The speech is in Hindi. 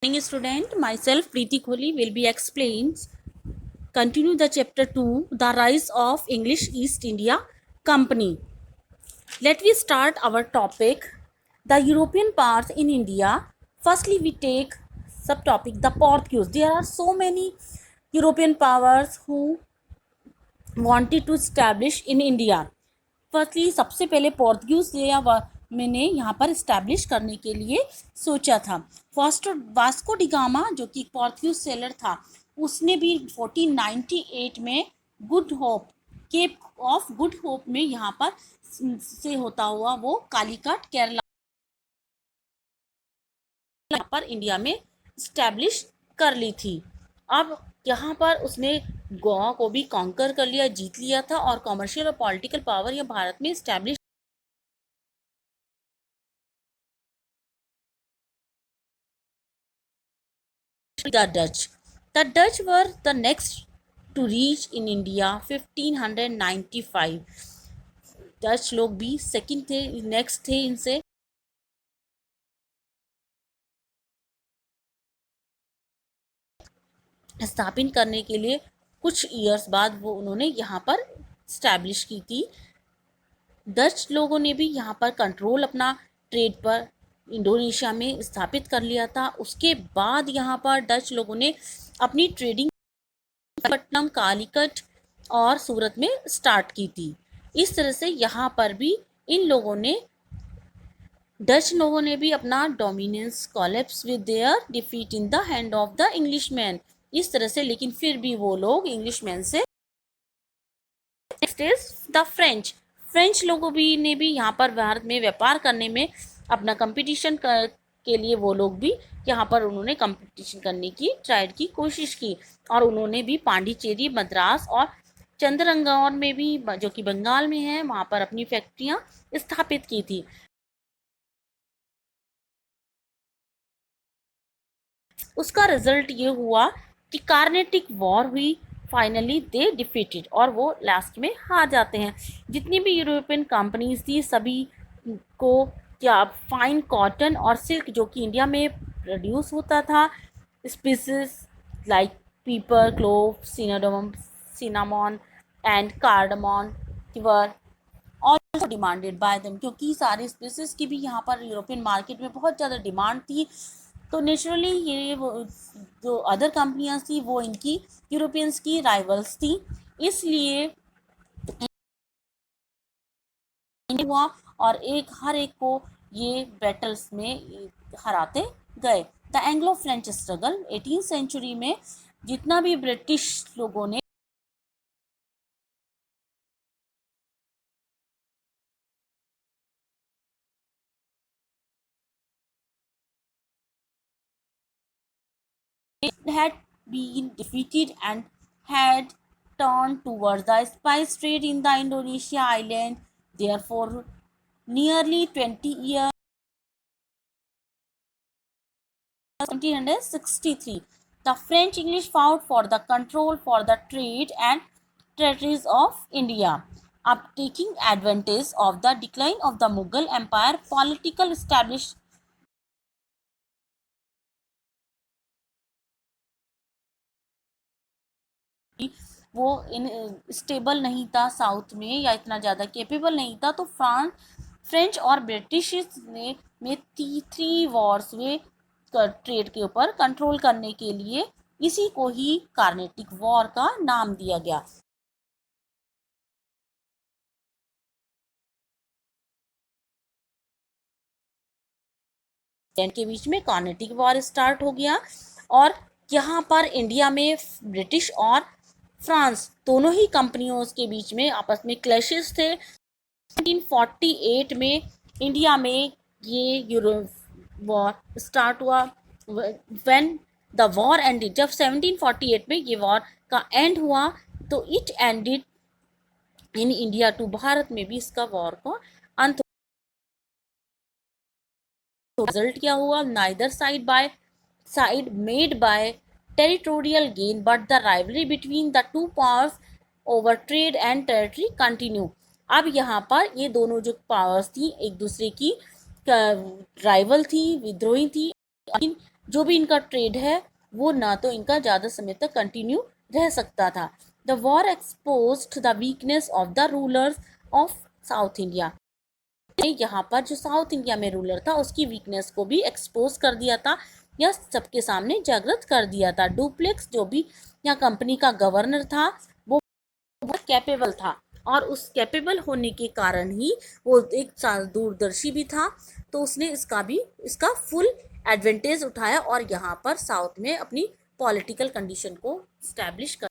Morning student, myself Preeti Kohli will be continue the chapter 2, the rise of English East India Company. Let me start our topic, the European powers in India. Firstly, we take subtopic the Portuguese. There are so many European powers who wanted to establish in India. Firstly सबसे पहले पोर्तुगीज मैंने यहाँ पर इस्टेब्लिश करने के लिए सोचा था। फर्स्ट वास्को डिगामा जो कि पोर्तुगीज सेलर था, उसने भी 1498 में Good Hope, Cape of Good Hope में यहाँ पर से होता हुआ वो कालीकट केरला पर इंडिया में इस्टेब्लिश कर ली थी। अब यहाँ पर उसने गोवा को भी कॉन्कर कर लिया, जीत लिया था और कॉमर्शियल और पॉलिटिकल पावर यह भारत में establish the Dutch. The Dutch were the next to reach in India 1595. Dutch लोग भी सेकंड थे, नेक्स्ट थे इनसे। स्थापित करने के लिए कुछ ईयर्स बाद वो उन्होंने यहाँ पर स्टैब्लिश की थी। डच लोगों ने भी यहाँ पर कंट्रोल अपना ट्रेड पर इंडोनेशिया में स्थापित कर लिया था। उसके बाद यहाँ पर डच लोगों ने अपनी ट्रेडिंग पट्टनम, कालीकट और सूरत में स्टार्ट की थी। इस तरह से यहाँ पर भी इन लोगों ने, डच लोगों ने भी अपना dominance collapse with their defeat in the hand of the Englishman. इस तरह से, लेकिन फिर भी वो लोग इंग्लिशमैन से। Next is the French. French लोगों भी ने भी यहाँ पर भारत में व्यापार करने में अपना कंपटीशन के लिए वो लोग भी यहाँ पर उन्होंने कंपटीशन करने की ट्राई की कोशिश की और उन्होंने भी पांडिचेरी, मद्रास और चंद्रंगौर में भी, जो कि बंगाल में है, वहाँ पर अपनी फैक्ट्रियाँ स्थापित की थी। उसका रिजल्ट ये हुआ कि कार्नेटिक वॉर हुई। फाइनली दे डिफीटेड और वो लास्ट में हार जाते हैं। जितनी भी यूरोपियन कंपनीज थी सभी को क्या फाइन कॉटन और सिल्क जो कि इंडिया में प्रोड्यूस होता था, species like pepper, clove, cinnamon and cardamom were also demanded by them, क्योंकि सारे स्पीसीज की भी यहाँ पर यूरोपियन मार्केट में बहुत ज़्यादा डिमांड थी। तो नेचुरली ये जो अदर कंपनियां थी वो इनकी यूरोपियंस की राइवल्स थी, इसलिए हुआ और हर एक को ये बैटल्स में हराते गए। The Anglo French struggle 18th century में जितना भी ब्रिटिश लोगों ने had been defeated and had turned towards the spice trade in the Indonesia island. Therefore, nearly 20 years, 1763, the French English fought for the control for the trade and territories of India. Up taking advantage of the decline of the Mughal Empire, political establishment वो इन स्टेबल नहीं था साउथ में या इतना ज़्यादा कैपेबल नहीं था, तो फ्रेंच और ब्रिटिश ने में थ्री वॉर्स हुए ट्रेड के ऊपर कंट्रोल करने के लिए। इसी को ही कार्नेटिक वॉर का नाम दिया गया। के बीच में कार्नेटिक वॉर स्टार्ट हो गया और यहाँ पर इंडिया में ब्रिटिश और फ्रांस दोनों ही कंपनियों के बीच में आपस में क्लैशेस थे। 1948 में इंडिया में ये यूरोप वॉर स्टार्ट हुआ। व्हेन द वॉर एंडेड, जब 1748 में ये वॉर का एंड हुआ तो it ended in India too, Bharat में भी इसका वॉर का अंत। रिजल्ट क्या हुआ? Neither side made by territorial gain, but the rivalry between the two powers over trade and territory continue. अब यहाँ पर ये दोनों जो पावर्स थी एक दूसरे की राइवल थी, विद्रोही थी। जो भी इनका ट्रेड है वो ना तो इनका ज़्यादा समय तक कंटिन्यू रह सकता था। The war exposed the weakness of the rulers of south India. यहाँ पर जो साउथ इंडिया में रूलर था उसकी वीकनेस को भी एक्सपोज कर दिया था या सबके सामने जागृत कर दिया था। डुप्लेक्स जो भी यहाँ कंपनी का गवर्नर था वो बहुत कैपेबल था और उस कैपेबल होने के कारण ही वो एक दूरदर्शी भी था, तो उसने इसका फुल एडवांटेज उठाया और यहाँ पर साउथ में अपनी पॉलिटिकल कंडीशन को स्टैब्लिश कर